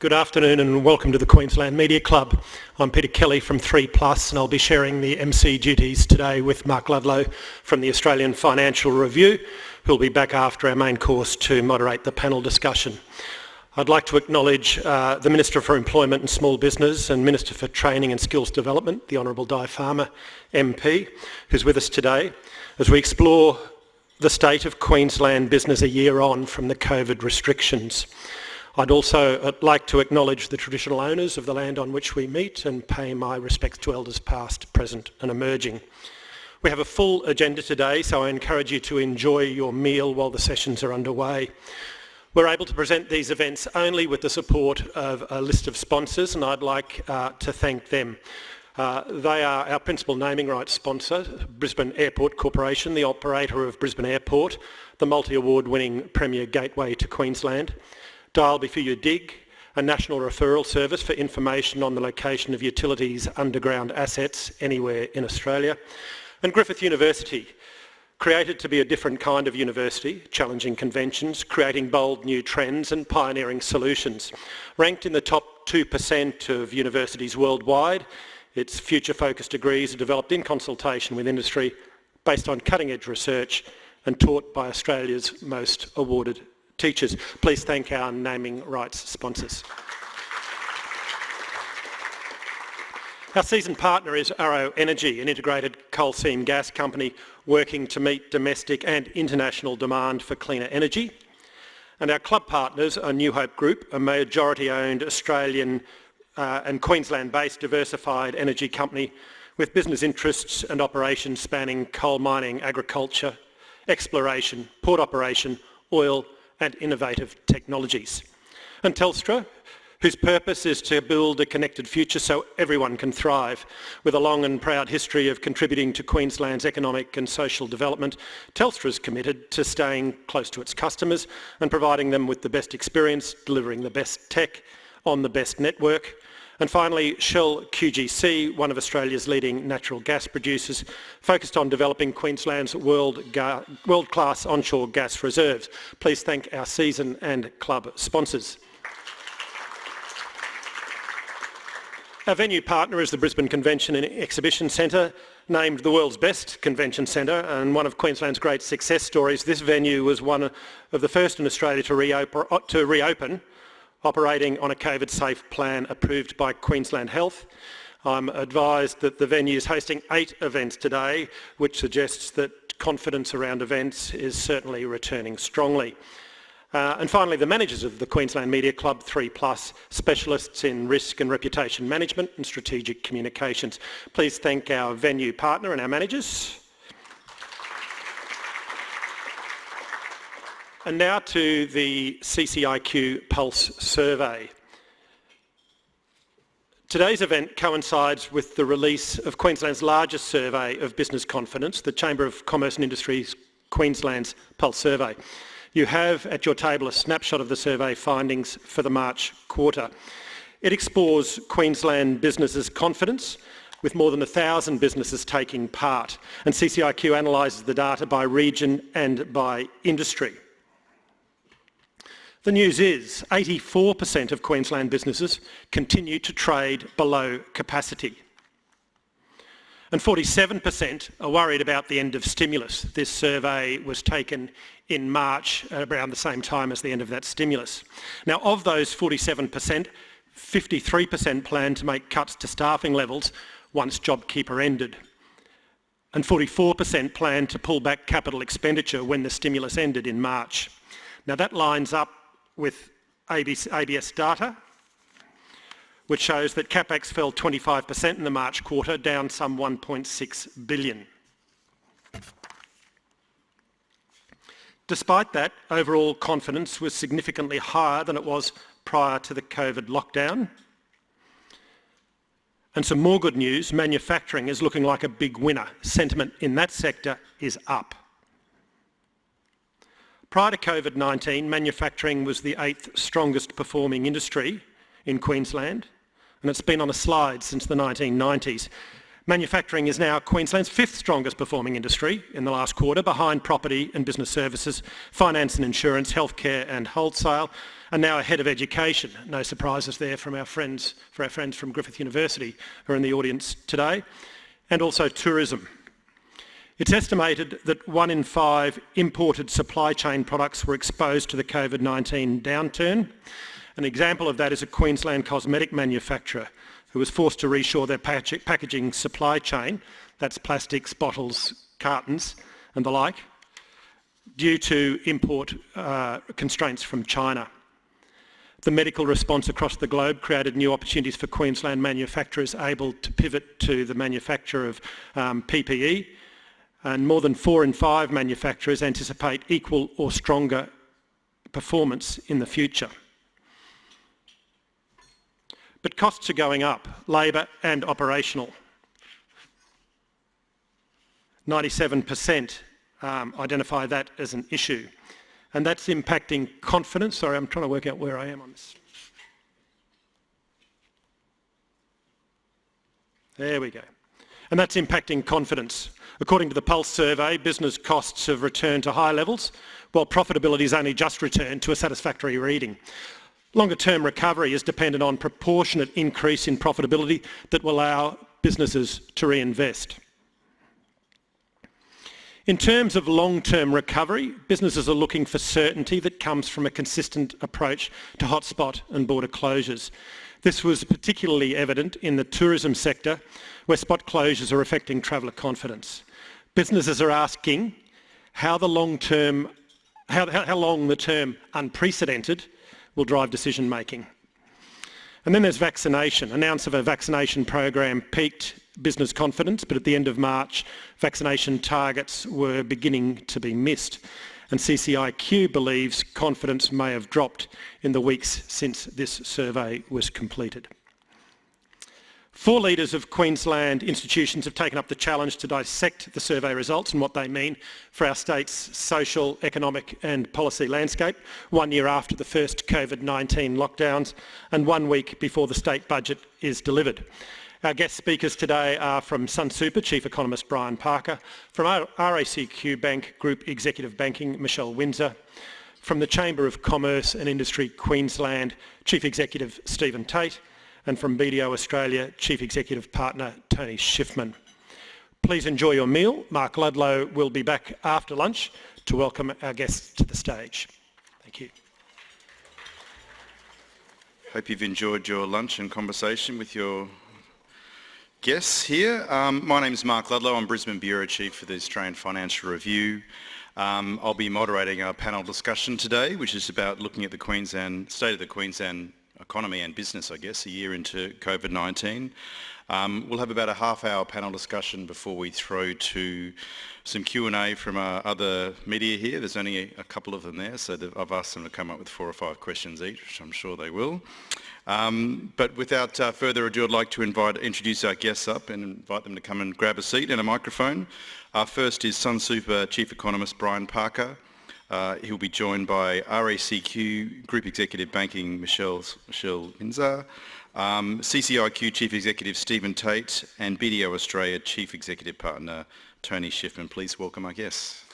Good afternoon and welcome to the Queensland Media Club. I'm Peter Kelly from 3Plus and I'll be sharing the MC duties today with Mark Ludlow from the Australian Financial Review, who'll be back after our main course to moderate the panel discussion. I'd like to acknowledge the Minister for Employment and Small Business and Minister for Training and Skills Development, the Honourable Di Farmer MP, who's with us today as we explore the state of Queensland business a year on from the COVID restrictions. I'd also like to acknowledge the traditional owners of the land on which we meet and pay my respects to elders past, present and emerging. We have a full agenda today, so I encourage you to enjoy your meal while the sessions are underway. We're able to present these events only with the support of a list of sponsors, and I'd like to thank them. They are our principal naming rights sponsor, Brisbane Airport Corporation, the operator of Brisbane Airport, the multi-award winning Premier Gateway to Queensland, Dial Before You Dig, a national referral service for information on the location of utilities' underground assets anywhere in Australia, and Griffith University, created to be a different kind of university, challenging conventions, creating bold new trends and pioneering solutions. Ranked in the top 2% of universities worldwide, its future-focused degrees are developed in consultation with industry, based on cutting-edge research and taught by Australia's most awarded teachers. Please thank our naming rights sponsors. Our season partner is Arrow Energy, an integrated coal seam gas company working to meet domestic and international demand for cleaner energy. And our club partners are New Hope Group, a majority-owned Australian and Queensland-based diversified energy company with business interests and operations spanning coal mining, agriculture, exploration, port operation, oil and innovative technologies. And Telstra, whose purpose is to build a connected future so everyone can thrive. With a long and proud history of contributing to Queensland's economic and social development, Telstra is committed to staying close to its customers and providing them with the best experience, delivering the best tech on the best network. And finally, Shell QGC, one of Australia's leading natural gas producers, focused on developing Queensland's world-class onshore gas reserves. Please thank our season and club sponsors. Our venue partner is the Brisbane Convention and Exhibition Centre, named the world's best convention centre and one of Queensland's great success stories. This venue was one of the first in Australia to reopen, operating on a COVID-safe plan approved by Queensland Health. I'm advised that the venue is hosting 8 events today, which suggests that confidence around events is certainly returning strongly. And finally, the managers of the Queensland Media Club, 3Plus, specialists in risk and reputation management and strategic communications. Please thank our venue partner and our managers. And now to the CCIQ Pulse survey. Today's event coincides with the release of Queensland's largest survey of business confidence, the Chamber of Commerce and Industry's Queensland's Pulse survey. You have at your table a snapshot of the survey findings for the March quarter. It explores Queensland businesses' confidence, with more than 1,000 businesses taking part, and CCIQ analyses the data by region and by industry. The news is 84% of Queensland businesses continue to trade below capacity. And 47% are worried about the end of stimulus. This survey was taken in March, around the same time as the end of that stimulus. Now, of those 47%, 53% plan to make cuts to staffing levels once JobKeeper ended. And 44% plan to pull back capital expenditure when the stimulus ended in March. Now, that lines up with ABS data, which shows that CapEx fell 25% in the March quarter, down some $1.6 billion. Despite that, overall confidence was significantly higher than it was prior to the COVID lockdown. And some more good news, manufacturing is looking like a big winner. Sentiment in that sector is up. Prior to COVID-19, manufacturing was the 8th strongest performing industry in Queensland, and it's been on a slide since the 1990s. Manufacturing is now Queensland's 5th strongest performing industry in the last quarter, behind property and business services, finance and insurance, healthcare and wholesale, and now a head of education. No surprises there from our friends from Griffith University who are in the audience today, and also tourism. It's estimated that 1 in 5 imported supply chain products were exposed to the COVID-19 downturn. An example of that is a Queensland cosmetic manufacturer who was forced to reshore their packaging supply chain, that's plastics, bottles, cartons and the like, due to import constraints from China. The medical response across the globe created new opportunities for Queensland manufacturers able to pivot to the manufacture of PPE, and more than 4 in 5 manufacturers anticipate equal or stronger performance in the future. But costs are going up, labour and operational. 97% identify that as an issue, and that's impacting confidence. Sorry, I'm trying to work out where I am on this. There we go. And that's impacting confidence. According to the Pulse survey, business costs have returned to high levels, while profitability has only just returned to a satisfactory reading. Longer-term recovery is dependent on proportionate increase in profitability that will allow businesses to reinvest. In terms of long-term recovery, businesses are looking for certainty that comes from a consistent approach to hotspot and border closures. This was particularly evident in the tourism sector, where spot closures are affecting traveller confidence. Businesses are asking how long the term unprecedented will drive decision making. And then there's vaccination. Announce of a vaccination program peaked business confidence, but at the end of March, vaccination targets were beginning to be missed. And CCIQ believes confidence may have dropped in the weeks since this survey was completed. 4 leaders of Queensland institutions have taken up the challenge to dissect the survey results and what they mean for our state's social, economic and policy landscape, 1 year after the first COVID-19 lockdowns and 1 week before the state budget is delivered. Our guest speakers today are from Sunsuper, Chief Economist Brian Parker, from RACQ Bank Group Executive Banking, Michelle Winzer, from the Chamber of Commerce and Industry Queensland, Chief Executive Stephen Tait, and from BDO Australia, Chief Executive Partner Tony Schiffman. Please enjoy your meal. Mark Ludlow will be back after lunch to welcome our guests to the stage. Thank you. Hope you've enjoyed your lunch and conversation with your guests here. My name is Mark Ludlow. I'm Brisbane Bureau Chief for the Australian Financial Review. I'll be moderating our panel discussion today, which is about looking at the state of the Queensland economy and business, I guess, a year into COVID-19. We'll have about a half-hour panel discussion before we throw to some Q&A from our other media here. There's only a couple of them there, so I've asked them to come up with 4 or 5 questions each, which I'm sure they will. But without further ado, I'd like to introduce our guests up and invite them to come and grab a seat and a microphone. Our first is Sunsuper Chief Economist Brian Parker. He'll be joined by RACQ Group Executive Banking Michelle Winzer, CCIQ Chief Executive Stephen Tait, and BDO Australia Chief Executive Partner Tony Schiffman. Please welcome our guests.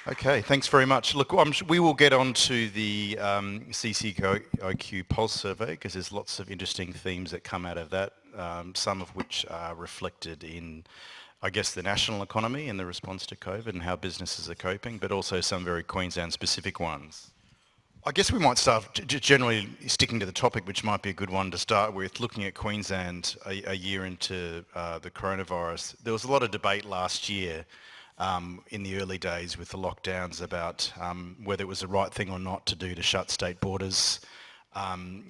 Okay, thanks very much. Look, we will get on to the CCIQ Pulse survey because there's lots of interesting themes that come out of that, some of which are reflected in, I guess, the national economy and the response to COVID and how businesses are coping, but also some very Queensland-specific ones. I guess we might start generally sticking to the topic, which might be a good one to start with, looking at Queensland a year into the coronavirus. There was a lot of debate last year in the early days with the lockdowns about whether it was the right thing or not to do to shut state borders.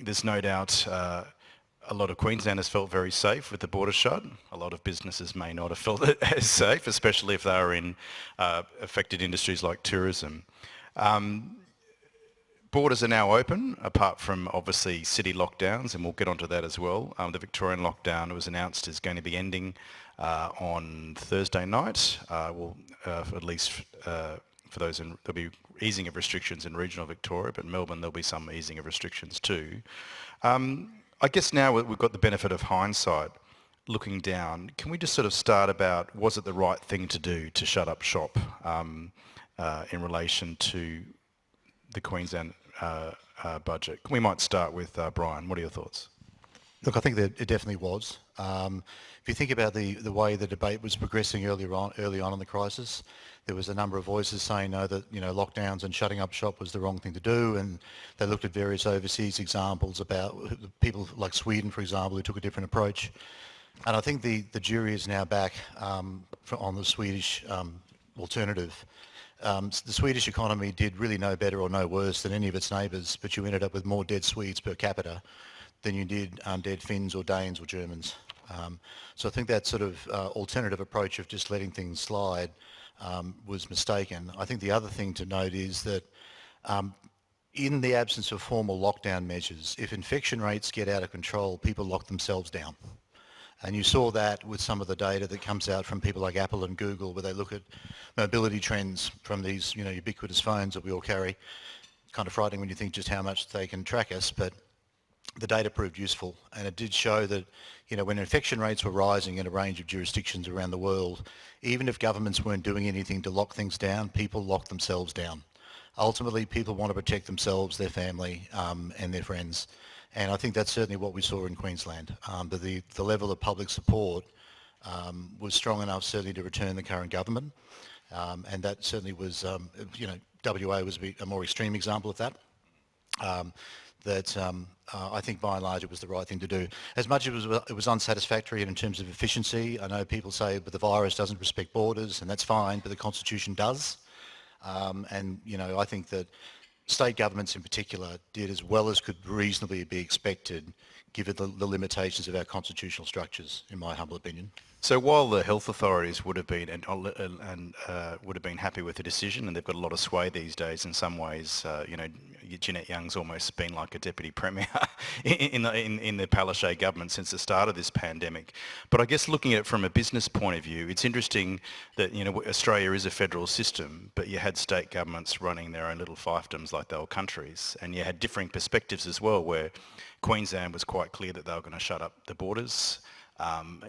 There's no doubt a lot of Queenslanders felt very safe with the border shut. A lot of businesses may not have felt it as safe, especially if they were in affected industries like tourism. Borders are now open, apart from obviously city lockdowns, and we'll get onto that as well. The Victorian lockdown was announced is going to be ending on Thursday night. At least for those, there'll be easing of restrictions in regional Victoria, but Melbourne there'll be some easing of restrictions too. I guess now we've got the benefit of hindsight looking down. Can we just sort of start about, was it the right thing to do to shut up shop in relation to the Queensland budget. We might start with Brian. What are your thoughts? Look, I think that it definitely was. If you think about the way the debate was progressing early on in the crisis, there was a number of voices saying no, that lockdowns and shutting up shop was the wrong thing to do, and they looked at various overseas examples about people like Sweden, for example, who took a different approach. And I think the jury is now back on the Swedish alternative. The Swedish economy did really no better or no worse than any of its neighbours, but you ended up with more dead Swedes per capita than you did dead Finns or Danes or Germans. So I think that sort of alternative approach of just letting things slide was mistaken. I think the other thing to note is that in the absence of formal lockdown measures, if infection rates get out of control, people lock themselves down. And you saw that with some of the data that comes out from people like Apple and Google, where they look at mobility trends from these ubiquitous phones that we all carry. Kind of frightening when you think just how much they can track us, but the data proved useful, and it did show that when infection rates were rising in a range of jurisdictions around the world, even if governments weren't doing anything to lock things down, people locked themselves down. Ultimately, people want to protect themselves, their family, and their friends. And I think that's certainly what we saw in Queensland. But the level of public support was strong enough certainly to return the current government. And that certainly was, WA was a more extreme example of that. I think by and large it was the right thing to do. As much as it was unsatisfactory in terms of efficiency, I know people say, but the virus doesn't respect borders, and that's fine, but the Constitution does. I think that state governments in particular did as well as could reasonably be expected given the limitations of our constitutional structures, in my humble opinion. So while the health authorities would have been would have been happy with the decision, and they've got a lot of sway these days in some ways, Jeanette Young's almost been like a deputy premier in the Palaszczuk government since the start of this pandemic. But I guess looking at it from a business point of view, it's interesting that Australia is a federal system, but you had state governments running their own little fiefdoms like they were countries, and you had differing perspectives as well, where Queensland was quite clear that they were going to shut up the borders.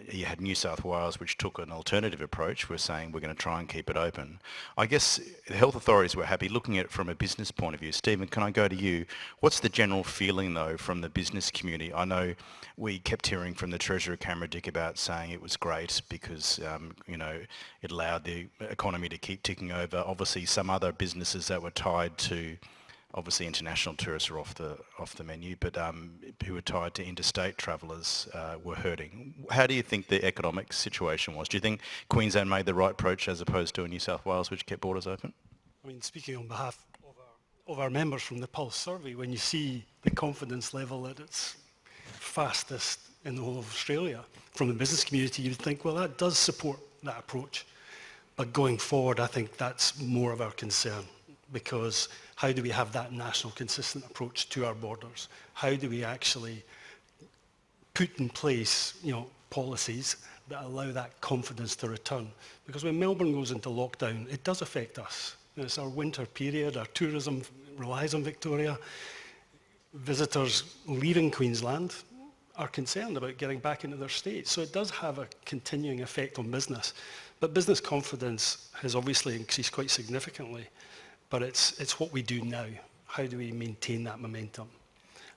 You had New South Wales, which took an alternative approach. We're saying we're going to try and keep it open. I guess the health authorities were happy. Looking at it from a business point of view, Stephen, can I go to you? What's the general feeling, though, from the business community? I know we kept hearing from the Treasurer, Cameron Dick, about saying it was great because, it allowed the economy to keep ticking over. Obviously, some other businesses that were tied to obviously international tourists are off the menu, but who were tied to interstate travellers were hurting. How do you think the economic situation was? Do you think Queensland made the right approach as opposed to New South Wales, which kept borders open? I mean, speaking on behalf of our members from the Pulse survey, when you see the confidence level at its fastest in the whole of Australia from the business community, you'd think, well, that does support that approach. But going forward, I think that's more of our concern, because how do we have that national consistent approach to our borders? How do we actually put in place, policies that allow that confidence to return? Because when Melbourne goes into lockdown, it does affect us. It's our winter period, our tourism relies on Victoria. Visitors leaving Queensland are concerned about getting back into their states. So it does have a continuing effect on business. But business confidence has obviously increased quite significantly. But it's what we do now. How do we maintain that momentum?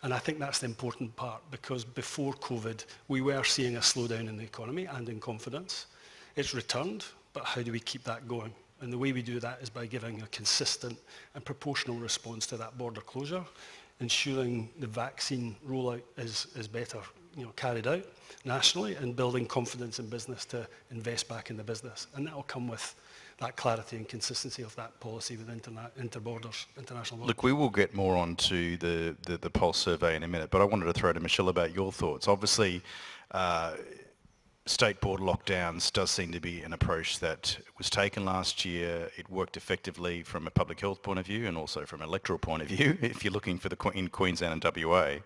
And I think that's the important part, because before COVID, we were seeing a slowdown in the economy and in confidence. It's returned, but how do we keep that going? And the way we do that is by giving a consistent and proportional response to that border closure, ensuring the vaccine rollout is better carried out nationally, and building confidence in business to invest back in the business. And that will come with that clarity and consistency of that policy with international borders. Look, we will get more onto the Pulse survey in a minute, but I wanted to throw to Michelle about your thoughts. Obviously, state border lockdowns does seem to be an approach that was taken last year. It worked effectively from a public health point of view and also from an electoral point of view. If you're looking for in Queensland and WA,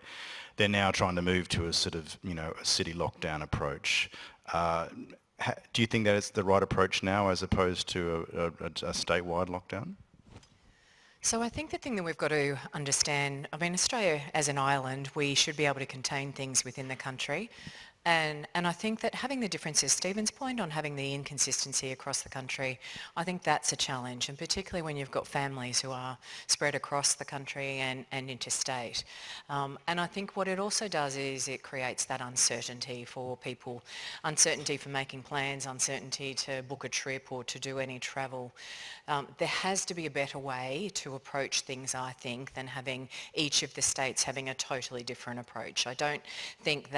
they're now trying to move to a sort of, a city lockdown approach. Do you think that is the right approach now as opposed to a statewide lockdown? So I think the thing that we've got to understand, Australia as an island, we should be able to contain things within the country. And I think that having the differences, Stephen's point on having the inconsistency across the country, I think that's a challenge, and particularly when you've got families who are spread across the country and interstate. And I think what it also does is it creates that uncertainty for people, uncertainty for making plans, uncertainty to book a trip or to do any travel. There has to be a better way to approach things, I think, than having each of the states having a totally different approach. I don't think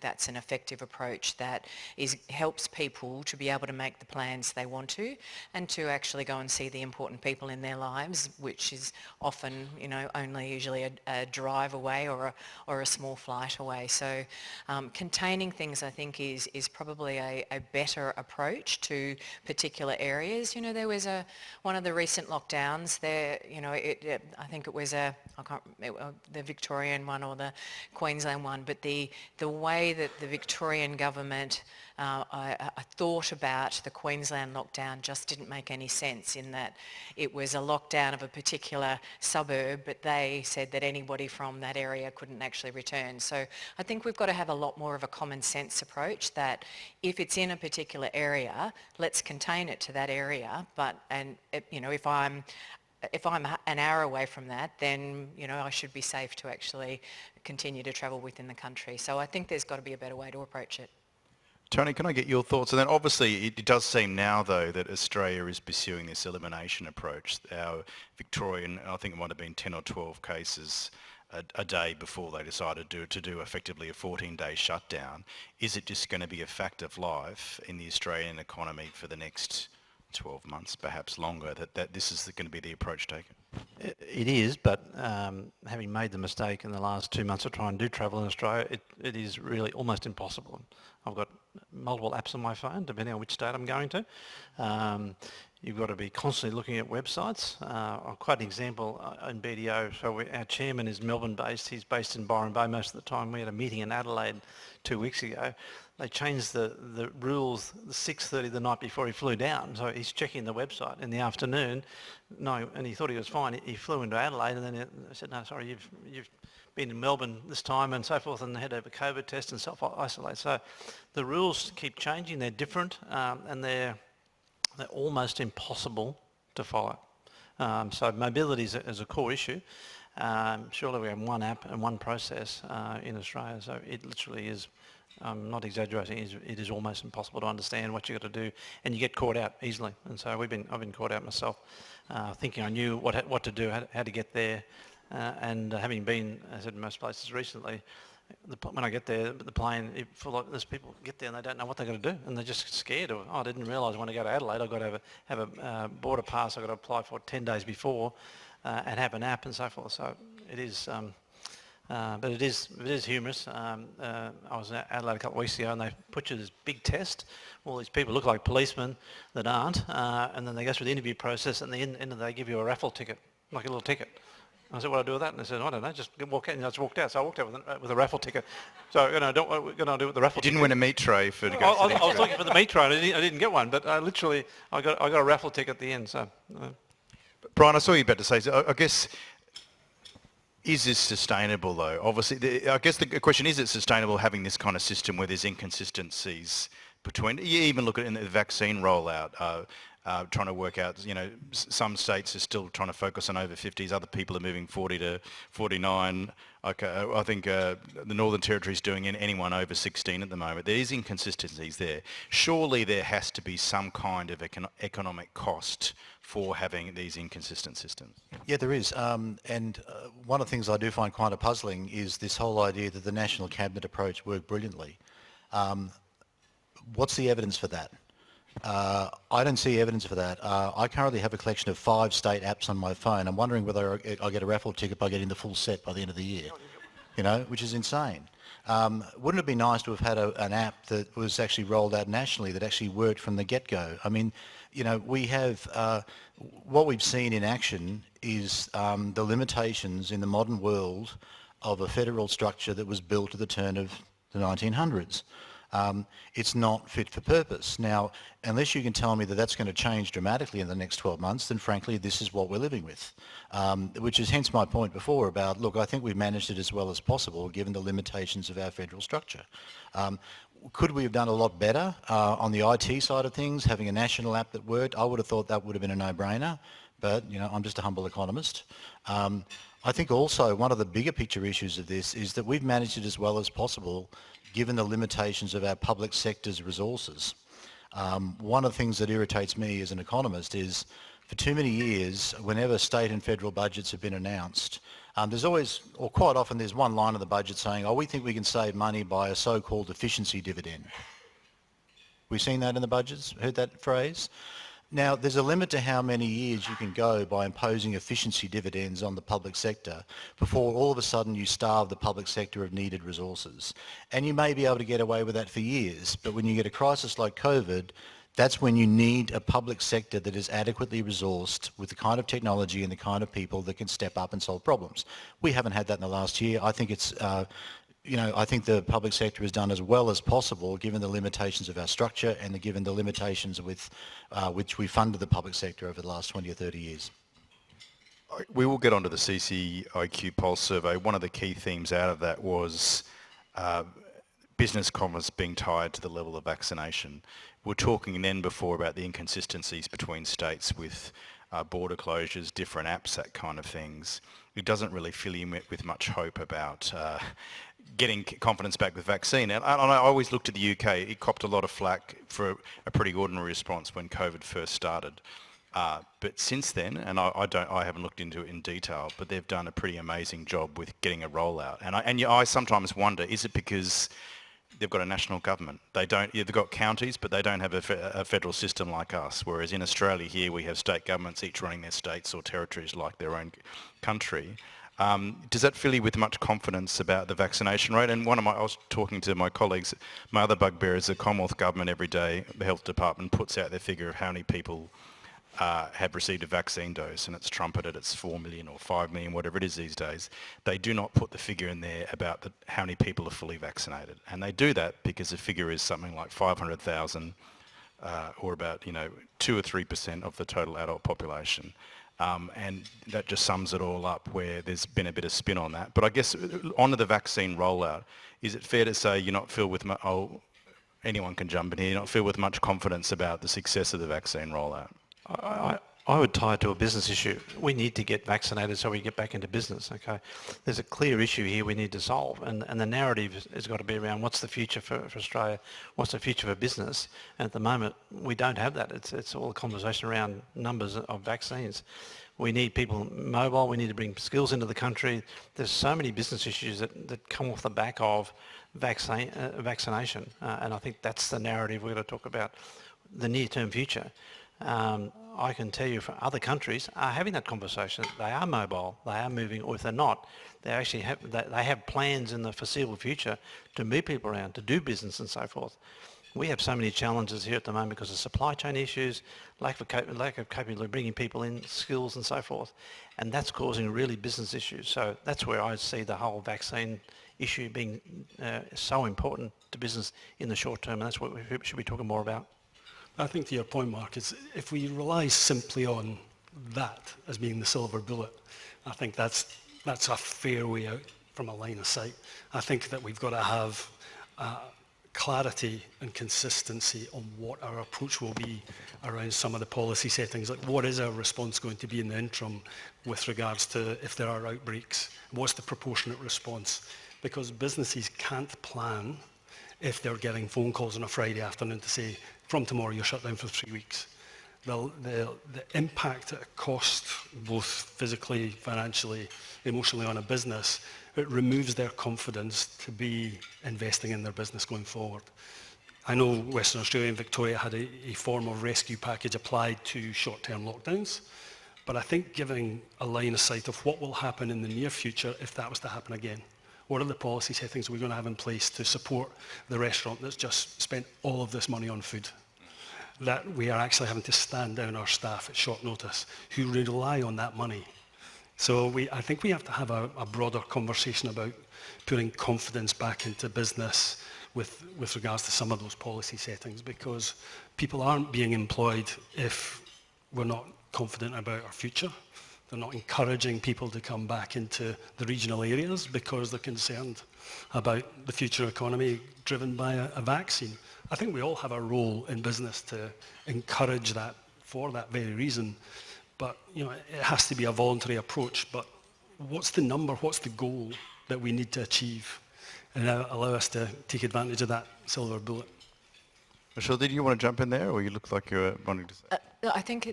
that's an effective approach that helps people to be able to make the plans they want to and to actually go and see the important people in their lives, which is often, only usually a drive away or a small flight away. So containing things, I think, is probably a better approach to particular areas. There was one of the recent lockdowns there, I think it was the Victorian one or the Queensland one, but the way that the Victorian government I thought about the Queensland lockdown just didn't make any sense, in that it was a lockdown of a particular suburb, but they said that anybody from that area couldn't actually return. So I think we've got to have a lot more of a common sense approach, that if it's in a particular area, let's contain it to that area. If I'm an hour away from that, then I should be safe to actually continue to travel within the country. So I think there's got to be a better way to approach it. Tony, can I get your thoughts? And then obviously it does seem now, though, that Australia is pursuing this elimination approach. Our Victorian, I think it might have been 10 or 12 cases a day before they decided to do effectively a 14-day shutdown. Is it just going to be a fact of life in the Australian economy for the next 12 months, perhaps longer, that this is going to be the approach taken? It is, but having made the mistake in the last 2 months of trying to do travel in Australia, it is really almost impossible. I've got multiple apps on my phone, depending on which state I'm going to. You've got to be constantly looking at websites. I'll quote an example in BDO. So our chairman is Melbourne-based. He's based in Byron Bay most of the time. We had a meeting in Adelaide 2 weeks ago. They changed the rules 6:30 the night before he flew down. So he's checking the website in the afternoon. No, and he thought he was fine. He flew into Adelaide, and then they said, "No, sorry, you've been in Melbourne this time," and so forth, and they had to have a COVID test and self-isolate. So the rules keep changing. They're different, and they're almost impossible to follow. So mobility is a core issue. Surely we have one app and one process in Australia, so it literally is, I'm not exaggerating, it is almost impossible to understand what you've got to do, and you get caught out easily. And so I've been caught out myself, thinking I knew what to do, how to get there, and having been, as I said, in most places recently, when I get there, the plane, there's people get there and they don't know what they're going to do, and they're just scared. I didn't realise when I go to Adelaide, I've got to have a border pass I've got to apply for 10 days before, and have an app and so forth. So it is, but it is humorous. I was in Adelaide a couple of weeks ago, and they put you this big test. All these people look like policemen that aren't, and then they go through the interview process, and at the end they give you a raffle ticket, like a little ticket. I said, what do I do with that? And they said, I don't know, just walk out. And I just walked out. So I walked out with a raffle ticket. So, what am I going to do with the raffle ticket? You didn't win a meat tray for... I was looking for the meat tray. I didn't get one, but I got a raffle ticket at the end. So, Brian, I saw you about to say, so I guess, is this sustainable though? Obviously, I guess the question is, it sustainable having this kind of system where there's inconsistencies between... You even look at in the vaccine rollout, trying to work out, some states are still trying to focus on over 50s, other people are moving 40 to 49. I think the Northern Territory is doing anyone over 16 at the moment. There is inconsistencies there. Surely there has to be some kind of economic cost for having these inconsistent systems. Yeah, there is. And one of the things I do find kind of puzzling is this whole idea that the National Cabinet approach worked brilliantly. What's the evidence for that? I don't see evidence for that. I currently have a collection of 5 state apps on my phone. I'm wondering whether I get a raffle ticket by getting the full set by the end of the year, which is insane. Wouldn't it be nice to have had an app that was actually rolled out nationally that actually worked from the get-go? I mean, we have, what we've seen in action is the limitations in the modern world of a federal structure that was built at the turn of the 1900s. it's not fit for purpose. Now, unless you can tell me that that's going to change dramatically in the next 12 months, then frankly, this is what we're living with. Which is hence my point before about, look, I think we've managed it as well as possible given the limitations of our federal structure. Could we have done a lot better on the IT side of things, having a national app that worked? I would have thought that would have been a no-brainer, but I'm just a humble economist. I think also one of the bigger picture issues of this is that we've managed it as well as possible given the limitations of our public sector's resources. One of the things that irritates me as an economist is for too many years, whenever state and federal budgets have been announced, there's always, or quite often, there's one line of the budget saying, oh, we think we can save money by a so-called efficiency dividend. We've seen that in the budgets, heard that phrase? Now, there's a limit to how many years you can go by imposing efficiency dividends on the public sector before all of a sudden you starve the public sector of needed resources. And you may be able to get away with that for years, but when you get a crisis like COVID, that's when you need a public sector that is adequately resourced with the kind of technology and the kind of people that can step up and solve problems. We haven't had that in the last year. I think it's, I think the public sector has done as well as possible given the limitations of our structure and given the limitations with which we funded the public sector over the last 20 or 30 years. We will get onto the CCIQ Pulse survey. One of the key themes out of that was business confidence being tied to the level of vaccination. We're talking then before about the inconsistencies between states with border closures, different apps, that kind of things. It doesn't really fill you with much hope about getting confidence back with vaccine. And I always looked at the UK. It copped a lot of flack for a pretty ordinary response when COVID first started. But since then, and I haven't looked into it in detail, but they've done a pretty amazing job with getting a rollout. And I sometimes wonder, is it because they've got a national government? They've got counties, but they don't have a federal system like us. Whereas in Australia here, we have state governments each running their states or territories like their own country. Does that fill you with much confidence about the vaccination rate? And I was talking to my colleagues, my other bugbear is the Commonwealth government every day, the health department puts out their figure of how many people have received a vaccine dose, and it's trumpeted, it's 4 million or 5 million, whatever it is these days. They do not put the figure in there about how many people are fully vaccinated. And they do that because the figure is something like 500,000 or about 2 or 3% of the total adult population. And that just sums it all up where there's been a bit of spin on that. But I guess onto the vaccine rollout, is it fair to say you're not filled with, anyone can jump in here, you're not filled with much confidence about the success of the vaccine rollout? I would tie it to a business issue. We need to get vaccinated so we get back into business, okay? There's a clear issue here we need to solve, and the narrative has got to be around what's the future for Australia, what's the future for business, and at the moment we don't have that. It's all a conversation around numbers of vaccines. We need people mobile, we need to bring skills into the country. There's so many business issues that come off the back of vaccination, and I think that's the narrative we're going to talk about, the near-term future. I can tell you from other countries are having that conversation. They are mobile, they are moving, or if they're not, they actually have plans in the foreseeable future to move people around, to do business and so forth. We have so many challenges here at the moment because of supply chain issues, lack of capability of bringing people in, skills and so forth, and that's causing really business issues. So that's where I see the whole vaccine issue being so important to business in the short term, and that's what we should be talking more about. I think to your point, Mark, is if we rely simply on that as being the silver bullet, I think that's a fair way out from a line of sight. I think that we've got to have clarity and consistency on what our approach will be around some of the policy settings, like what is our response going to be in the interim with regards to if there are outbreaks, what's the proportionate response? Because businesses can't plan if they're getting phone calls on a Friday afternoon to say, from tomorrow you're shut down for 3 weeks. The impact it costs, both physically, financially, emotionally on a business, it removes their confidence to be investing in their business going forward. I know Western Australia and Victoria had a form of rescue package applied to short-term lockdowns, but I think giving a line of sight of what will happen in the near future if that was to happen again. What are the policy settings we're going to have in place to support the restaurant that's just spent all of this money on food? That we are actually having to stand down our staff at short notice who rely on that money. So I think we have to have a broader conversation about putting confidence back into business with regards to some of those policy settings, because people aren't being employed if we're not confident about our future. They're not encouraging people to come back into the regional areas because they're concerned about the future economy driven by a vaccine. I think we all have a role in business to encourage that for that very reason. But you know, it has to be a voluntary approach. But what's the number, what's the goal that we need to achieve and allow us to take advantage of that silver bullet? Michelle, did you want to jump in there, or you look like you were wanting to say? No, I think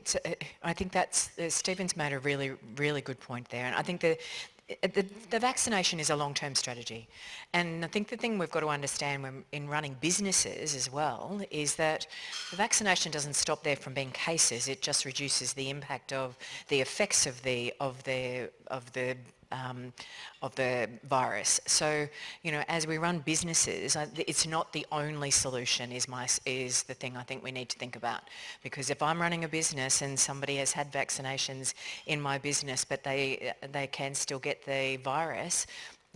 that's Stephen's made a really, really good point there, and I think the vaccination is a long-term strategy, and I think the thing we've got to understand when in running businesses as well is that the vaccination doesn't stop there from being cases. It just reduces the impact of the effects of the virus. So, you know, as we run businesses, it's not the only solution is the thing I think we need to think about. Because if I'm running a business and somebody has had vaccinations in my business, but they can still get the virus,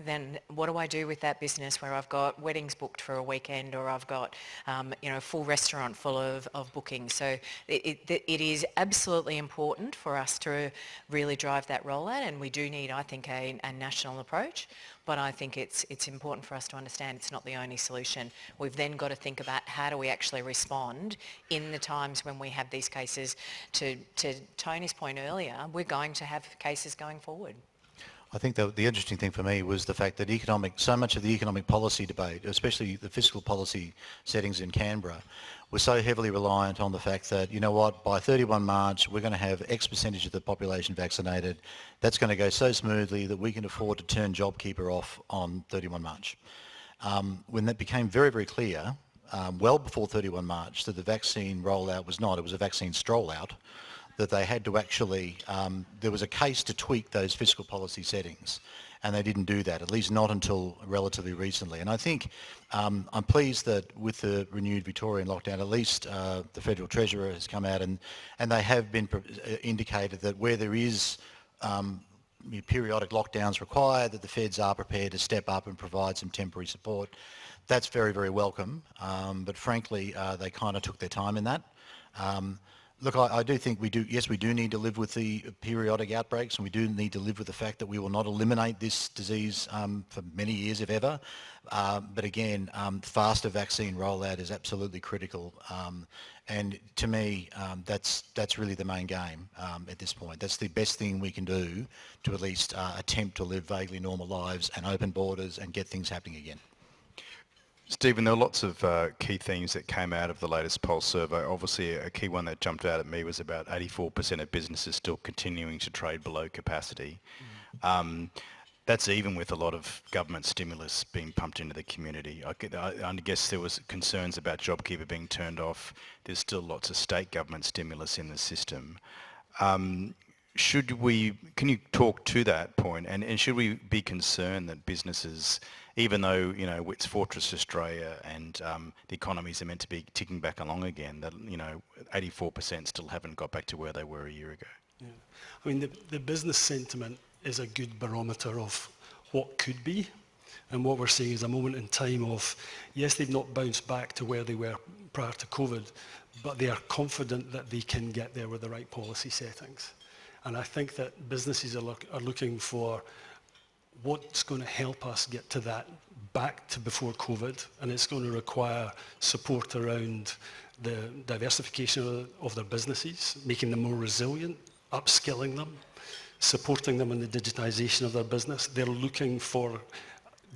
then what do I do with that business where I've got weddings booked for a weekend, or I've got a full restaurant full of bookings? So it is absolutely important for us to really drive that rollout, and we do need, I think, a national approach. But I think it's important for us to understand it's not the only solution. We've then got to think about how do we actually respond in the times when we have these cases. To Tony's point earlier, we're going to have cases going forward. I think the interesting thing for me was the fact that so much of the economic policy debate, especially the fiscal policy settings in Canberra, was so heavily reliant on the fact that, you know what, by 31 March, we're going to have X percentage of the population vaccinated. That's going to go so smoothly that we can afford to turn JobKeeper off on 31 March. When that became very, very clear, well before 31 March, that the vaccine rollout was not, it was a vaccine stroll out, that they had to actually, there was a case to tweak those fiscal policy settings, and they didn't do that, at least not until relatively recently. And I think I'm pleased that with the renewed Victorian lockdown, at least the Federal Treasurer has come out and they have been indicated that where there is periodic lockdowns required, that the Feds are prepared to step up and provide some temporary support. That's very, very welcome, but frankly, they kind of took their time in that. Look, I do think we do need to live with the periodic outbreaks, and we do need to live with the fact that we will not eliminate this disease for many years, if ever. But again, faster vaccine rollout is absolutely critical. And to me, that's really the main game at this point. That's the best thing we can do to at least attempt to live vaguely normal lives and open borders and get things happening again. Stephen, there are lots of key themes that came out of the latest Pulse survey. Obviously, a key one that jumped out at me was about 84% of businesses still continuing to trade below capacity. That's even with a lot of government stimulus being pumped into the community. I guess there was concerns about JobKeeper being turned off. There's still lots of state government stimulus in the system. Can you talk to that point, and should we be concerned that businesses, even though, you know, it's Fortress Australia and the economies are meant to be ticking back along again, that, you know, 84% still haven't got back to where they were a year ago? Yeah. I mean, the business sentiment is a good barometer of what could be, and what we're seeing is a moment in time of, yes, they've not bounced back to where they were prior to COVID, but they are confident that they can get there with the right policy settings. And I think that businesses are looking for what's going to help us get to that back to before COVID, and it's going to require support around the diversification of their businesses, making them more resilient, upskilling them, supporting them in the digitization of their business. They're looking for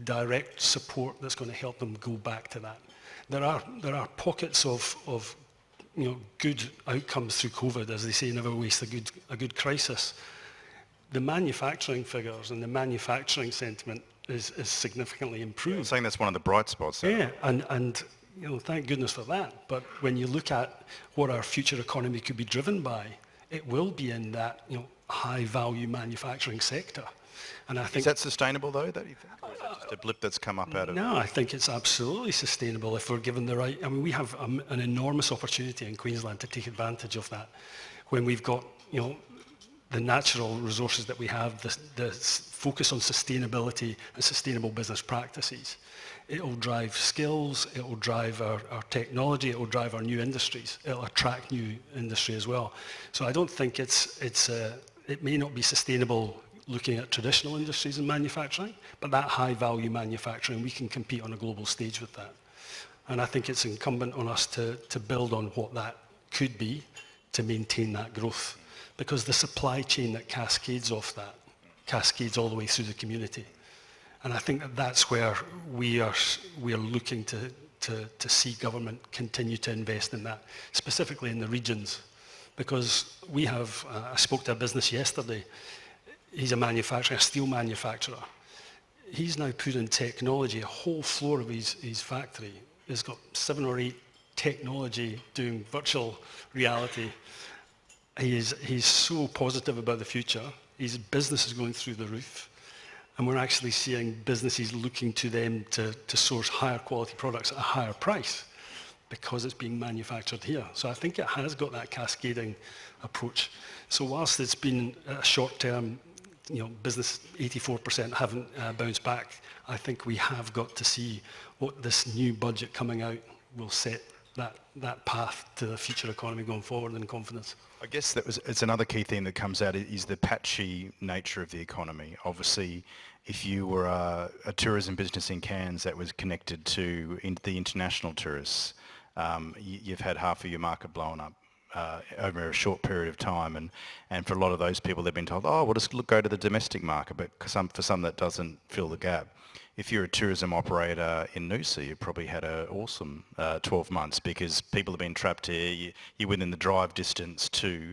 direct support that's going to help them go back to that. There are pockets of good outcomes through COVID, as they say, never waste a good crisis. The manufacturing figures and the manufacturing sentiment is significantly improved. I'm saying that's one of the bright spots. Yeah, and thank goodness for that. But when you look at what our future economy could be driven by, it will be in that high-value manufacturing sector. And I think, is that sustainable though? That you think, or is that just a blip that's come up out of? No, I think it's absolutely sustainable if we're given the right. I mean, we have an enormous opportunity in Queensland to take advantage of that when we've got the natural resources that we have, the focus on sustainability and sustainable business practices. It will drive skills, it will drive our technology, it will drive our new industries, it will attract new industry as well. So I don't think it may not be sustainable looking at traditional industries and manufacturing, but that high value manufacturing, we can compete on a global stage with that. And I think it's incumbent on us to build on what that could be to maintain that growth, because the supply chain that cascades off that cascades all the way through the community. And I think that's where we are looking to see government continue to invest in that, specifically in the regions. Because we have, I spoke to a business yesterday, he's a manufacturer, a steel manufacturer. He's now put in technology, a whole floor of his factory has got 7 or 8 technology doing virtual reality. He's so positive about the future. His business is going through the roof. And we're actually seeing businesses looking to them to source higher quality products at a higher price because it's being manufactured here. So I think it has got that cascading approach. So whilst it's been a short-term, business 84% haven't bounced back, I think we have got to see what this new budget coming out will set that path to the future economy going forward and confidence. I guess it's another key theme that comes out is the patchy nature of the economy. Obviously, if you were a tourism business in Cairns that was connected to the international tourists, you've had half of your market blown up over a short period of time, and for a lot of those people, they've been told, oh, we'll just go to the domestic market, but for some that doesn't fill the gap. If you're a tourism operator in Noosa, you probably had an awesome 12 months because people have been trapped here. You're within the drive distance to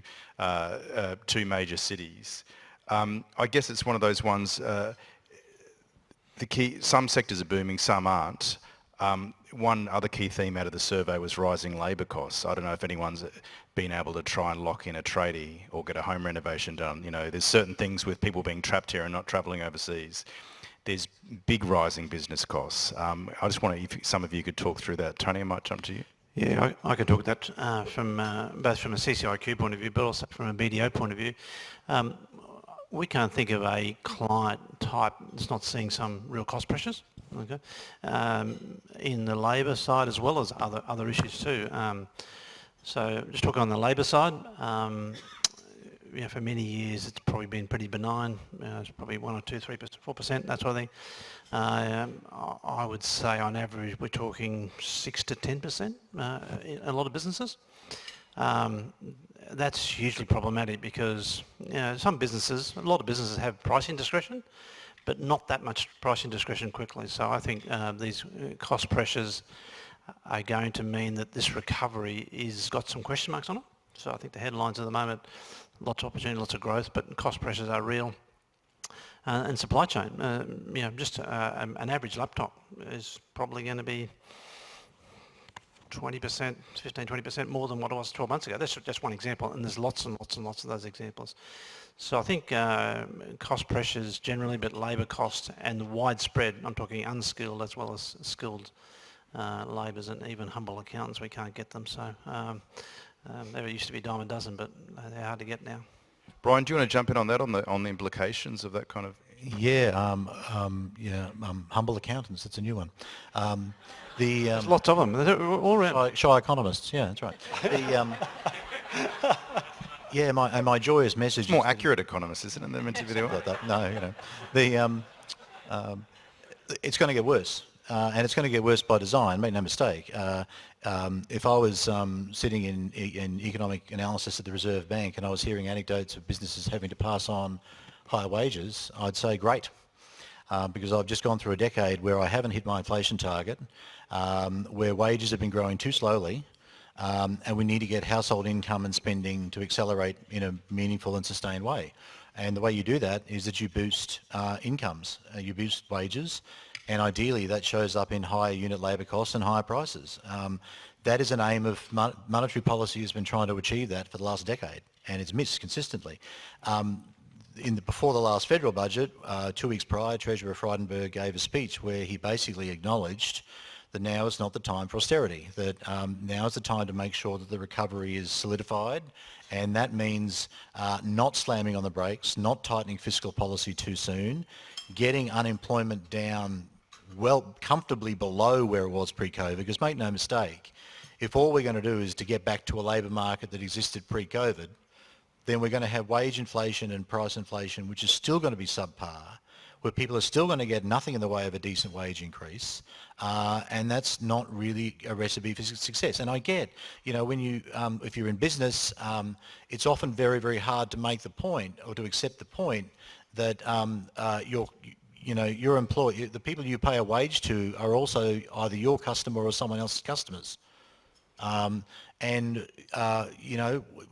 2 major cities. I guess it's one of those ones, some sectors are booming, some aren't. One other key theme out of the survey was rising labour costs. I don't know if anyone's been able to try and lock in a tradie or get a home renovation done. There's certain things with people being trapped here and not travelling overseas. There's big rising business costs. I just wonder if some of you could talk through that. Tony, I might jump to you. Yeah, I can talk that from both from a CCIQ point of view, but also from a BDO point of view. We can't think of a client type that's not seeing some real cost pressures. Okay, in the labour side as well as other issues too. So just talking on the labour side. For many years it's probably been pretty benign. It's probably 1 or 2, 3%, 4%, that sort of thing. I would say on average we're talking 6 to 10% in a lot of businesses. That's hugely problematic because a lot of businesses have pricing discretion, but not that much pricing discretion quickly. So I think these cost pressures are going to mean that this recovery is got some question marks on it. So I think the headlines at the moment, lots of opportunity, lots of growth, but cost pressures are real. And supply chain, just an average laptop is probably going to be 20%, 15, 20% more than what it was 12 months ago. That's just one example, and there's lots and lots and lots of those examples. So I think cost pressures generally, but labour costs and the widespread, I'm talking unskilled as well as skilled labourers and even humble accountants, we can't get them. So there used to be a dime a dozen, but they're hard to get now. Brian, do you want to jump in on that, on the implications of that kind of? Yeah, humble accountants, that's a new one. There's lots of them, they're all around. Shy economists, yeah, that's right. My joyous message... It's more accurate economists, isn't it? They're meant to be doing that. No, it's going to get worse. And it's going to get worse by design, make no mistake. If I was sitting in economic analysis at the Reserve Bank and I was hearing anecdotes of businesses having to pass on higher wages, I'd say great. Because I've just gone through a decade where I haven't hit my inflation target, where wages have been growing too slowly, and we need to get household income and spending to accelerate in a meaningful and sustained way. And the way you do that is that you boost incomes, you boost wages, and ideally that shows up in higher unit labour costs and higher prices. That is an aim of monetary policy has been trying to achieve that for the last decade, and it's missed consistently. Before the last federal budget, 2 weeks prior, Treasurer Frydenberg gave a speech where he basically acknowledged that now is not the time for austerity, that now is the time to make sure that the recovery is solidified, and that means not slamming on the brakes, not tightening fiscal policy too soon, getting unemployment down well comfortably below where it was pre-COVID, because make no mistake, if all we're going to do is to get back to a labour market that existed pre-COVID, then we're going to have wage inflation and price inflation, which is still going to be subpar, where people are still going to get nothing in the way of a decent wage increase, and that's not really a recipe for success. And I get, you know, when you, if you're in business, it's often very, very hard to make the point or to accept the point that your employee, the people you pay a wage to, are also either your customer or someone else's customers.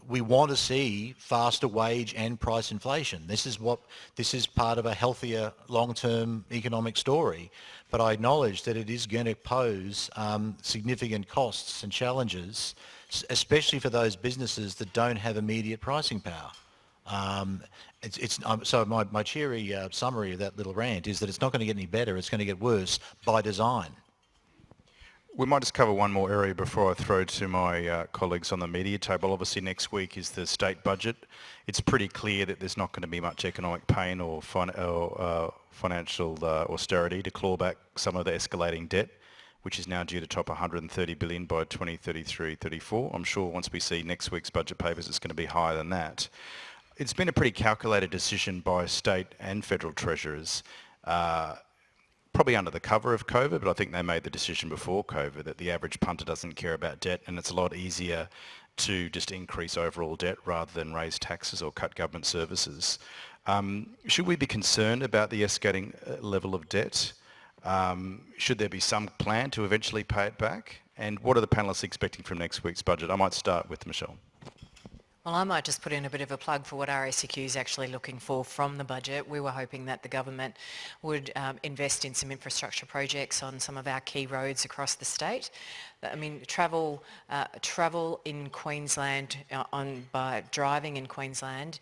We want to see faster wage and price inflation. This is part of a healthier long-term economic story. But I acknowledge that it is going to pose significant costs and challenges, especially for those businesses that don't have immediate pricing power. So my cheery summary of that little rant is that it's not going to get any better, it's going to get worse by design. We might just cover one more area before I throw to my colleagues on the media table. Obviously next week is the state budget. It's pretty clear that there's not going to be much economic pain or financial austerity to claw back some of the escalating debt, which is now due to top 130 billion by 2033-34. I'm sure once we see next week's budget papers, it's going to be higher than that. It's been a pretty calculated decision by state and federal treasurers, probably under the cover of COVID, but I think they made the decision before COVID that the average punter doesn't care about debt, and it's a lot easier to just increase overall debt rather than raise taxes or cut government services. Should we be concerned about the escalating level of debt? Should there be some plan to eventually pay it back? And what are the panellists expecting from next week's budget? I might start with Michelle. Well, I might just put in a bit of a plug for what RACQ is actually looking for from the budget. We were hoping that the government would invest in some infrastructure projects on some of our key roads across the state. I mean, travel in Queensland, by driving in Queensland,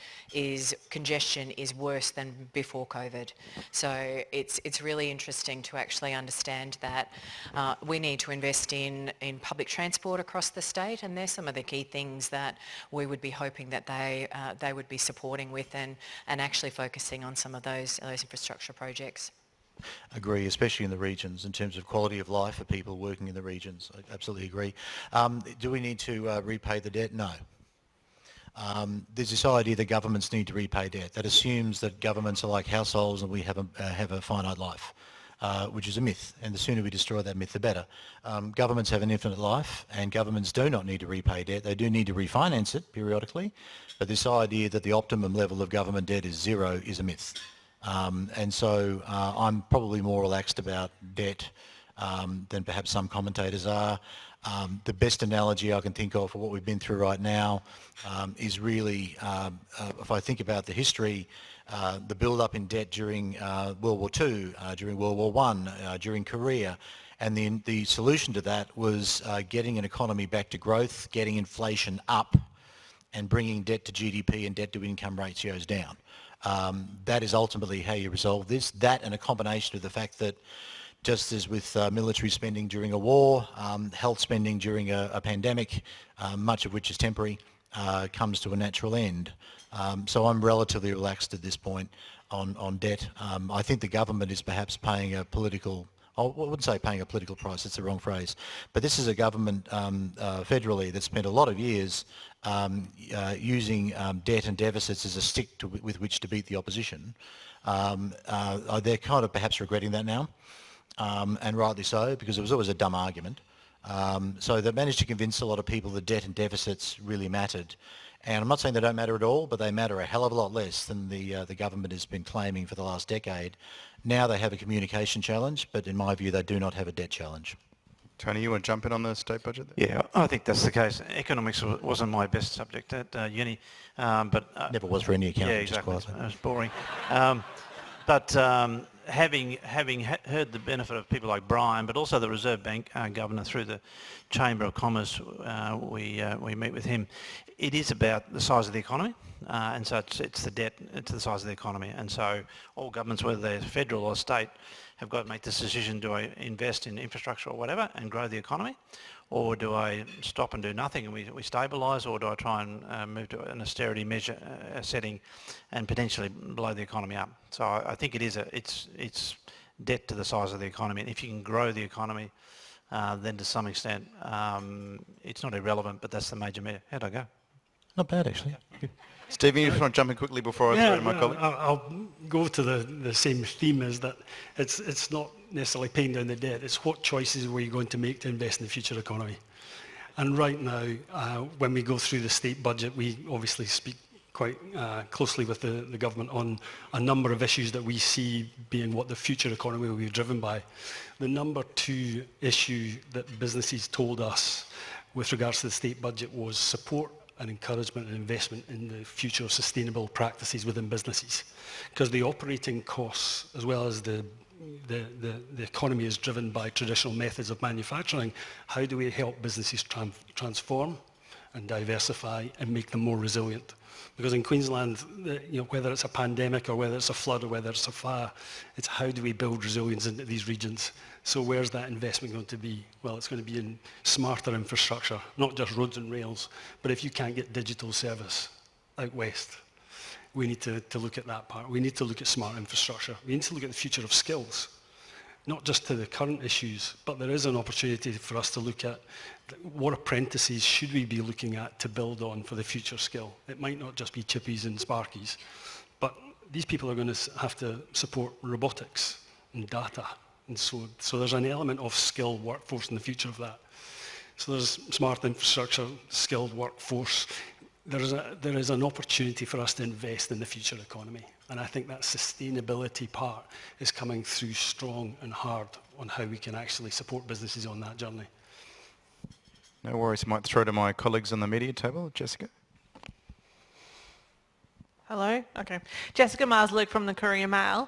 congestion is worse than before COVID. So it's really interesting to actually understand that we need to invest in public transport across the state, and there's some of the key things that we would be hoping that they would be supporting with and actually focusing on some of those infrastructure projects. Agree, especially in the regions, in terms of quality of life for people working in the regions. I absolutely agree. Do we need to repay the debt? No. There's this idea that governments need to repay debt. That assumes that governments are like households and we have a finite life, which is a myth. And the sooner we destroy that myth, the better. Governments have an infinite life, and governments do not need to repay debt. They do need to refinance it periodically. But this idea that the optimum level of government debt is zero is a myth. And so I'm probably more relaxed about debt than perhaps some commentators are. The best analogy I can think of for what we've been through right now is really, if I think about the history, the build-up in debt during World War II, during World War I, during Korea, and the solution to that was getting an economy back to growth, getting inflation up, and bringing debt to GDP and debt to income ratios down. That is ultimately how you resolve this. That, and a combination of the fact that, just as with military spending during a war, health spending during a pandemic, much of which is temporary, comes to a natural end. So I'm relatively relaxed at this point on debt. I think the government is perhaps paying a political, I wouldn't say paying a political price, that's the wrong phrase, but this is a government federally that spent a lot of years using debt and deficits as a stick with which to beat the opposition. They're kind of perhaps regretting that now, and rightly so, because it was always a dumb argument. So they managed to convince a lot of people that debt and deficits really mattered. And I'm not saying they don't matter at all, but they matter a hell of a lot less than the government has been claiming for the last decade. Now they have a communication challenge, but in my view, they do not have a debt challenge. Tony, you want to jump in on the state budget? Yeah, I think that's the case. Economics wasn't my best subject at uni, but... Never was for any accountant. Yeah, exactly. Just quietly. It was boring. But having heard the benefit of people like Brian, but also the Reserve Bank Governor through the Chamber of Commerce, we meet with him. It is about the size of the economy, and so it's the debt to the size of the economy. And so all governments, whether they're federal or state, have got to make this decision: do I invest in infrastructure or whatever and grow the economy, or do I stop and do nothing and we stabilise, or do I try and move to an austerity measure setting and potentially blow the economy up? So I think it is it's debt to the size of the economy, and if you can grow the economy, then to some extent it's not irrelevant, but that's the major measure. How'd I go? Not bad, actually. Good. Stephen, you just want to jump in quickly before I throw to my colleague? I'll go to the same theme, is that it's not necessarily paying down the debt, it's what choices were you going to make to invest in the future economy. And right now, when we go through the state budget, we obviously speak quite closely with the government on a number of issues that we see being what the future economy will be driven by. The number 2 issue that businesses told us with regards to the state budget was support and encouragement and investment in the future of sustainable practices within businesses. Because the operating costs, as well as the economy, is driven by traditional methods of manufacturing. How do we help businesses transform and diversify and make them more resilient? Because in Queensland, whether it's a pandemic or whether it's a flood or whether it's a fire, it's how do we build resilience into these regions? So where's that investment going to be? Well, it's going to be in smarter infrastructure, not just roads and rails, but if you can't get digital service out west, we need to look at that part. We need to look at smart infrastructure. We need to look at the future of skills, not just to the current issues, but there is an opportunity for us to look at what apprentices should we be looking at to build on for the future skill. It might not just be chippies and sparkies, but these people are going to have to support robotics and data. And so there's an element of skilled workforce in the future of that. So there's smart infrastructure, skilled workforce. There is an opportunity for us to invest in the future economy. And I think that sustainability part is coming through strong and hard on how we can actually support businesses on that journey. No worries. I might throw to my colleagues on the media table. Jessica? Hello. Okay. Jessica Marsluke from the Courier Mail.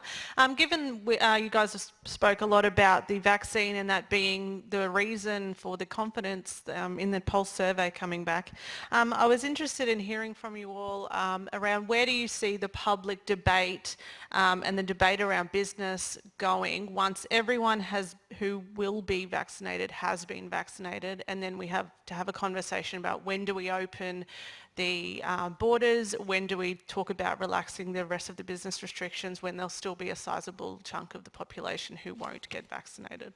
Given you guys have spoke a lot about the vaccine and that being the reason for the confidence in the Pulse survey coming back, I was interested in hearing from you all around where do you see the public debate and the debate around business going once everyone who will be vaccinated has been vaccinated, and then we have to have a conversation about when do we open the borders, when do we talk about relaxing the rest of the business restrictions when there'll still be a sizable chunk of the population who won't get vaccinated?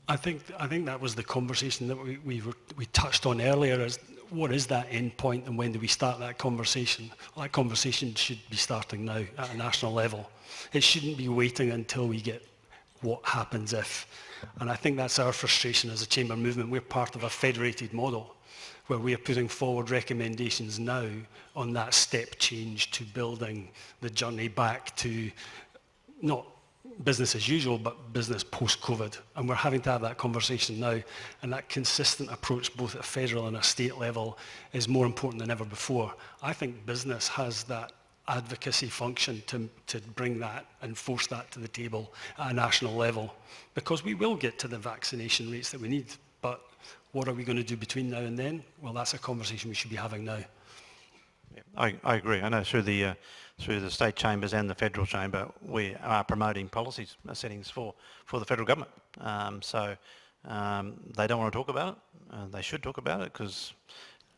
I think that was the conversation that we touched on earlier, is what is that end point and when do we start that conversation? Well, that conversation should be starting now at a national level. It shouldn't be waiting until we get what happens if. And I think that's our frustration as a chamber movement. We're part of a federated model where we are putting forward recommendations now on that step change to building the journey back to not business as usual, but business post-COVID. And we're having to have that conversation now. And that consistent approach, both at a federal and a state level, is more important than ever before. I think business has that advocacy function to bring that and force that to the table at a national level, because we will get to the vaccination rates that we need. But what are we going to do between now and then? Well, that's a conversation we should be having now. Yeah, I agree. I know through the state chambers and the federal chamber, we are promoting policies settings for the federal government. So they don't want to talk about it. They should talk about it, because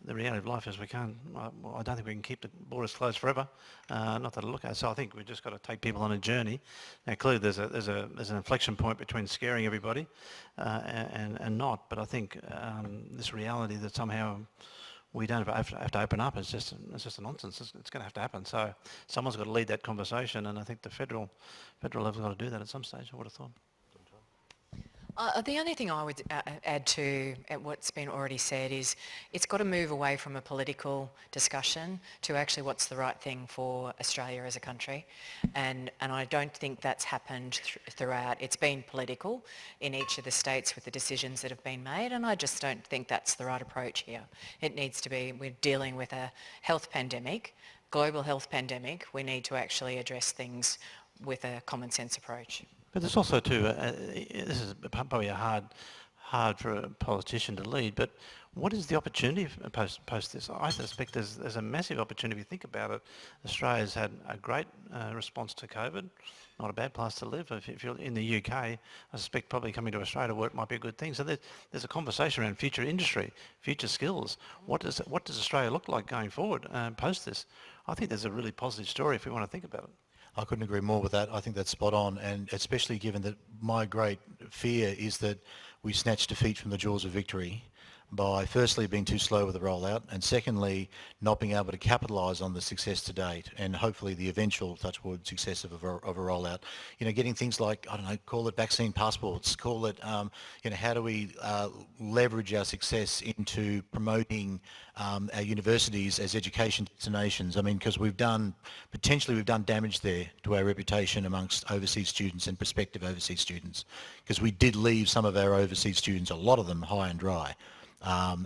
the reality of life is we can't. I don't think we can keep the borders closed forever. Not that I look at. So I think we've just got to take people on a journey. Now, clearly, there's an inflection point between scaring everybody and not. But I think this reality that somehow we don't have to open up is just a nonsense. It's going to have to happen. So someone's got to lead that conversation, and I think the federal level's got to do that at some stage. I would have thought. The only thing I would add to what's been already said is it's got to move away from a political discussion to actually what's the right thing for Australia as a country. And I don't think that's happened throughout. It's been political in each of the states with the decisions that have been made, and I just don't think that's the right approach here. It needs to be, we're dealing with a health pandemic, global health pandemic. We need to actually address things with a common sense approach. But there's also too, this is probably hard for a politician to lead, but what is the opportunity post this? I suspect there's a massive opportunity. If you think about it, Australia's had a great response to COVID, not a bad place to live. If you're in the UK, I suspect probably coming to Australia to work might be a good thing. So there's a conversation around future industry, future skills. What does Australia look like going forward post this? I think there's a really positive story if we want to think about it. I couldn't agree more with that. I think that's spot on, and especially given that my great fear is that we snatch defeat from the jaws of victory by firstly being too slow with the rollout, and secondly not being able to capitalise on the success to date and hopefully the eventual, touch wood, success of a rollout. You know, getting things like, I don't know, call it vaccine passports, call it, you know, how do we leverage our success into promoting our universities as education destinations? I mean, because potentially we've done damage there to our reputation amongst overseas students and prospective overseas students, because we did leave some of our overseas students, a lot of them, high and dry.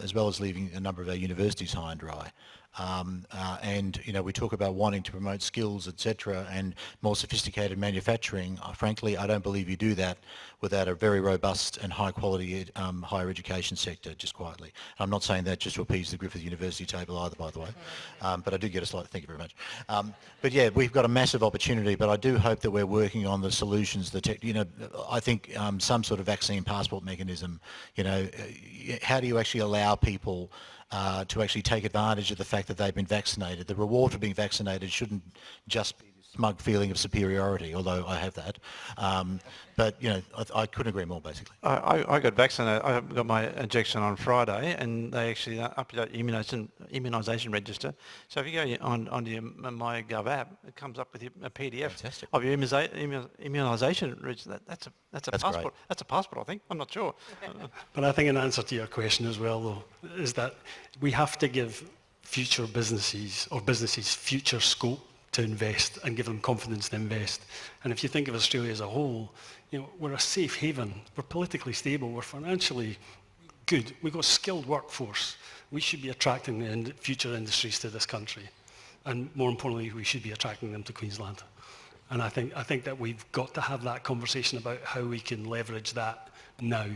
As well as leaving a number of our universities high and dry. And, you know, we talk about wanting to promote skills, etc., and more sophisticated manufacturing. Frankly, I don't believe you do that without a very robust and high quality higher education sector, just quietly. I'm not saying that just to appease the Griffith University table either, by the way, but I do get a slight, thank you very much. But yeah, we've got a massive opportunity, but I do hope that we're working on the solutions, you know, I think some sort of vaccine passport mechanism, you know, how do you actually allow people to actually take advantage of the fact that they've been vaccinated? The reward for being vaccinated shouldn't just be this smug feeling of superiority, although I have that. But, you know, I couldn't agree more, basically. I got vaccinated. I got my injection on Friday, and they actually update immunisation register. So if you go onto your MyGov app, it comes up with a PDF Fantastic. of your immunisation register. That's a passport. Great. That's a passport, I think. I'm not sure. But I think in answer to your question as well, though, is that we have to give future businesses or businesses future scope to invest and give them confidence to invest. And if you think of Australia as a whole, you know, we're a safe haven. We're politically stable. We're financially good. We've got a skilled workforce. We should be attracting the future industries to this country. And more importantly, we should be attracting them to Queensland. And I think that we've got to have that conversation about how we can leverage that now,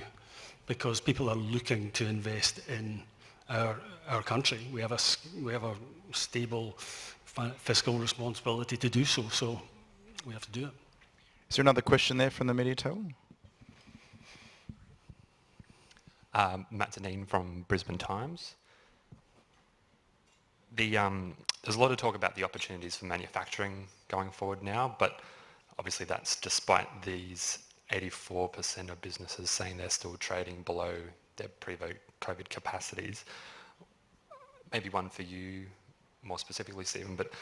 because people are looking to invest in our country. We have a stable fiscal responsibility to do so, so we have to do it. Is there another question there from the media table? Matt Deneen from Brisbane Times. There's a lot of talk about the opportunities for manufacturing going forward now, but obviously that's despite these 84% of businesses saying they're still trading below their pre-COVID capacities. Maybe one for you more specifically, Stephen, but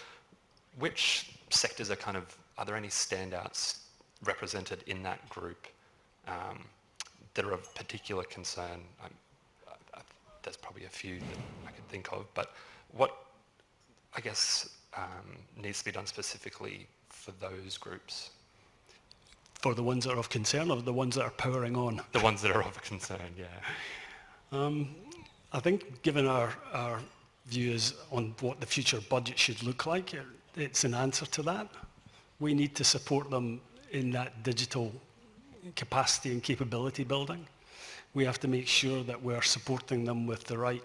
which sectors are there any standouts represented in that group that are of particular concern? There's probably a few that I can think of, but what, I guess, needs to be done specifically for those groups? For the ones that are of concern, or the ones that are powering on? The ones that are of concern, yeah. I think given our views on what the future budget should look like, it's an answer to that. We need to support them in that digital capacity and capability building. We have to make sure that we're supporting them with the right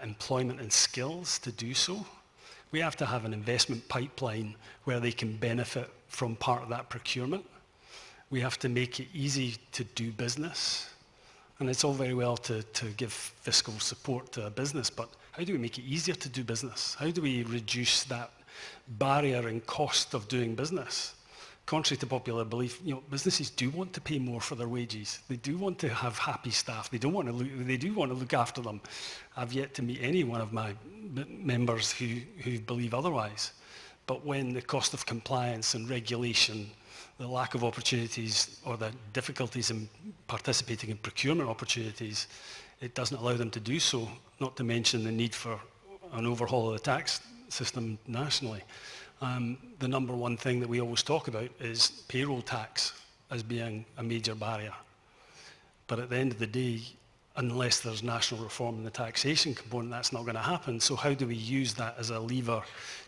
employment and skills to do so. We have to have an investment pipeline where they can benefit from part of that procurement. We have to make it easy to do business. And it's all very well to give fiscal support to a business, but how do we make it easier to do business? How do we reduce that barrier and cost of doing business? Contrary to popular belief, you know, businesses do want to pay more for their wages. They do want to have happy staff. They do want to look after them. I've yet to meet any one of my members who believe otherwise. But when the cost of compliance and regulation, the lack of opportunities or the difficulties in participating in procurement opportunities, it doesn't allow them to do so, not to mention the need for an overhaul of the tax system nationally. The number one thing that we always talk about is payroll tax as being a major barrier. But at the end of the day, unless there's national reform in the taxation component, that's not going to happen. So how do we use that as a lever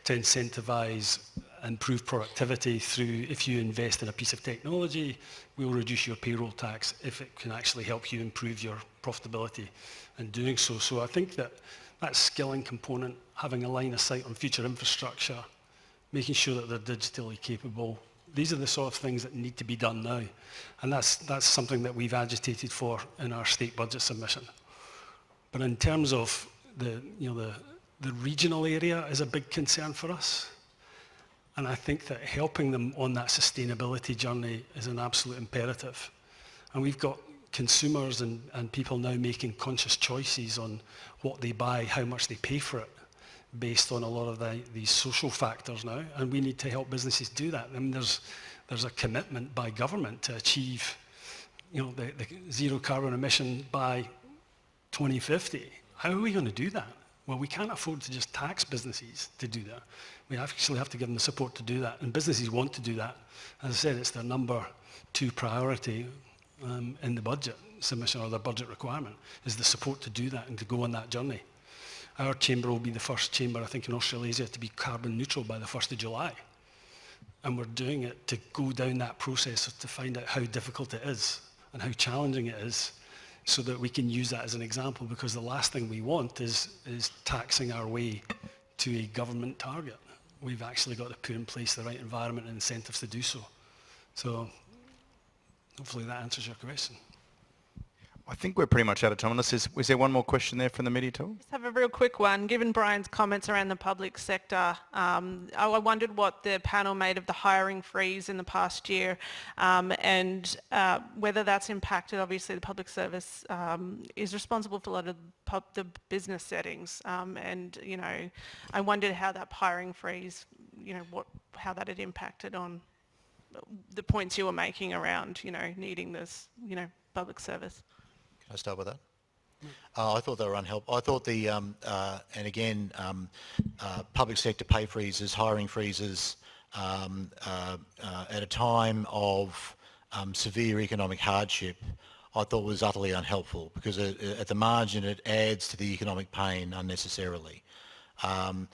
to incentivise improve productivity through, if you invest in a piece of technology, we'll reduce your payroll tax if it can actually help you improve your profitability in doing so. So I think that skilling component, having a line of sight on future infrastructure, making sure that they're digitally capable, these are the sort of things that need to be done now. And that's something that we've agitated for in our state budget submission. But in terms of the regional area is a big concern for us. And I think that helping them on that sustainability journey is an absolute imperative. And we've got consumers and people now making conscious choices on what they buy, how much they pay for it, based on a lot of these social factors now. And we need to help businesses do that. I mean, there's a commitment by government to achieve, the zero carbon emission by 2050. How are we going to do that? Well, we can't afford to just tax businesses to do that. We actually have to give them the support to do that. And businesses want to do that. As I said, it's their number 2 priority in the budget submission, or their budget requirement, is the support to do that and to go on that journey. Our chamber will be the first chamber, I think, in Australasia to be carbon neutral by the 1st of July. And we're doing it to go down that process to find out how difficult it is and how challenging it is, so that we can use that as an example, because the last thing we want is taxing our way to a government target. We've actually got to put in place the right environment and incentives to do so. So hopefully that answers your question. I think we're pretty much out of time. Unless was there one more question there from the media tool? Just have a real quick one. Given Brian's comments around the public sector, I wondered what the panel made of the hiring freeze in the past year, and whether that's impacted. Obviously, the public service is responsible for a lot of the business settings, and I wondered how that hiring freeze, how that had impacted on the points you were making around, needing this, public service. Can I start with that? I thought they were unhelpful. I thought public sector pay freezes, hiring freezes at a time of severe economic hardship, I thought was utterly unhelpful, because at the margin it adds to the economic pain unnecessarily. And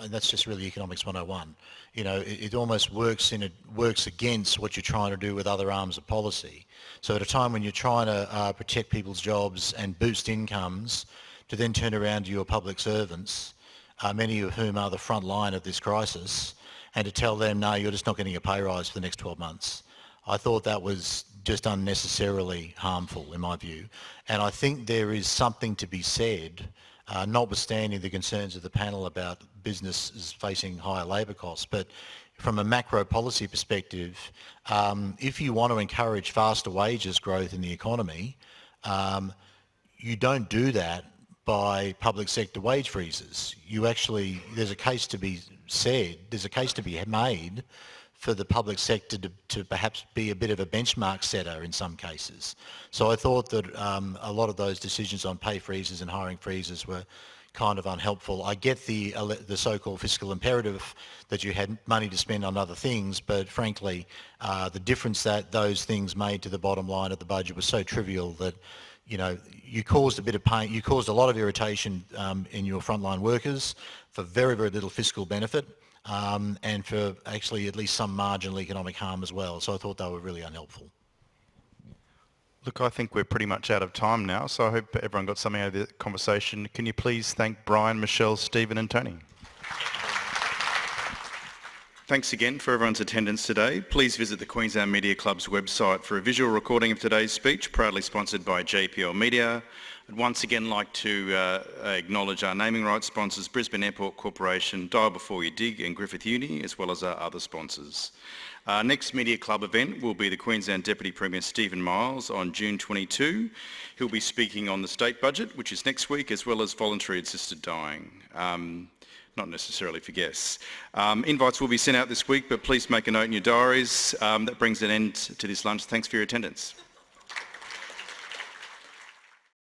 that's just really economics 101. It almost works against what you're trying to do with other arms of policy. So at a time when you're trying to protect people's jobs and boost incomes, to then turn around to your public servants, many of whom are the front line of this crisis, and to tell them, no, you're just not getting a pay rise for the next 12 months. I thought that was just unnecessarily harmful in my view. And I think there is something to be said, notwithstanding the concerns of the panel about businesses facing higher labour costs, but from a macro policy perspective, if you want to encourage faster wages growth in the economy, you don't do that by public sector wage freezes. There's a case to be said, there's a case to be made for the public sector to perhaps be a bit of a benchmark setter in some cases. So I thought that a lot of those decisions on pay freezes and hiring freezes were kind of unhelpful. I get the so-called fiscal imperative that you had money to spend on other things, but frankly, the difference that those things made to the bottom line of the budget was so trivial that you caused a bit of pain, you caused a lot of irritation in your frontline workers for very, very little fiscal benefit. And for actually at least some marginal economic harm as well. So I thought they were really unhelpful. Look, I think we're pretty much out of time now, so I hope everyone got something out of the conversation. Can you please thank Brian, Michelle, Stephen and Tony? Thanks again for everyone's attendance today. Please visit the Queensland Media Club's website for a visual recording of today's speech, proudly sponsored by JPL Media. I'd once again like to acknowledge our naming rights sponsors, Brisbane Airport Corporation, Dial Before You Dig and Griffith Uni, as well as our other sponsors. Our next Media Club event will be the Queensland Deputy Premier Stephen Miles on June 22. He'll be speaking on the state budget, which is next week, as well as voluntary assisted dying. Not necessarily for guests. Invites will be sent out this week, but please make a note in your diaries. That brings an end to this lunch. Thanks for your attendance.